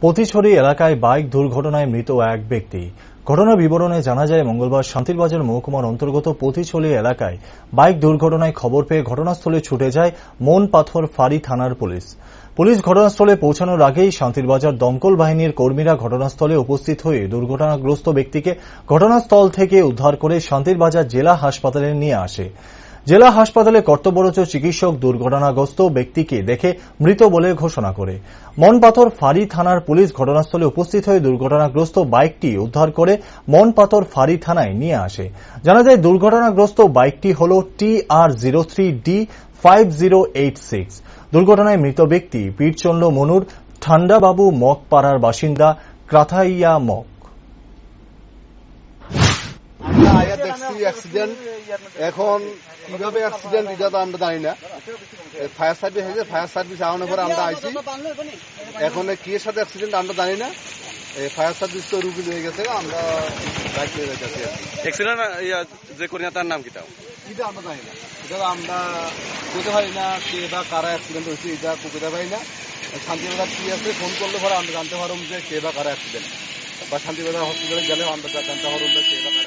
পতিছড়ি এলাকায় বাইক দুর্ঘটনায় মৃত এক ব্যক্তি। ঘটনার বিবরণে জানা যায়, মঙ্গলবার শান্তিরবাজার মহকুমার অন্তর্গত পতিছড়ি এলাকায় বাইক দুর্ঘটনায় খবর পেয়ে ঘটনাস্থলে ছুটে যায় মনপাথর ফাঁড়ি থানার পুলিশ ঘটনাস্থলে পৌঁছানোর আগেই শান্তিরবাজার দমকল বাহিনীর কর্মীরা ঘটনাস্থলে উপস্থিত হয়ে দুর্ঘটনাগ্রস্ত ব্যক্তিকে ঘটনাস্থল থেকে উদ্ধার করে শান্তিরবাজার জেলা হাসপাতালে নিয়ে আসে। জেলা হাসপাতালে কর্তব্যরত চিকিৎসক দুর্ঘটনাগ্রস্ত ব্যক্তিকে দেখে মৃত বলে ঘোষণা করে। মনপাথর ফাঁড়ি থানার পুলিশ ঘটনাস্থলে উপস্থিত হয়ে দুর্ঘটনাগ্রস্ত বাইকটি উদ্ধার করে মনপাথর ফাঁড়ি থানায় নিয়ে আসে। জানা যায়, দুর্ঘটনাগ্রস্ত বাইকটি হল TR03D5086। দুর্ঘটনায় মৃত ব্যক্তি পীরচন্দ্র মনুর, ঠান্ডাবাবু মগ পাড়ার বাসিন্দা ক্রাথাইয়া মগ। এখন কিভাবে অ্যাক্সিডেন্ট এটা তো আমরা জানি না। ফায়ার সার্ভিস হয়েছে, ফায়ার সার্ভিস আনানোর পরে আমরা আইছি। এখন কি এর সাথে অ্যাক্সিডেন্ট আমরা জানি না। ফায়ার সার্ভিস তো রুগী হয়ে গেছে, আমরা বাইক নিয়ে যাচ্ছি। অ্যাক্সিডেন্ট যে করি না তার নাম কি তাও এটা আমরা জানি না। এটা আমরা বুঝতে পারি না কে বা কারা অ্যাক্সিডেন্ট হয়েছে, এটা বুঝতে পারি না। শান্তিবাজার কি আছে ফোন করলে পরে আমরা জানতে পারব যে কে বা কারা অ্যাক্সিডেন্ট, বা শান্তিবাজার হসপিটালে গেলে আমরা জানতে পারব যে কে বা কারা।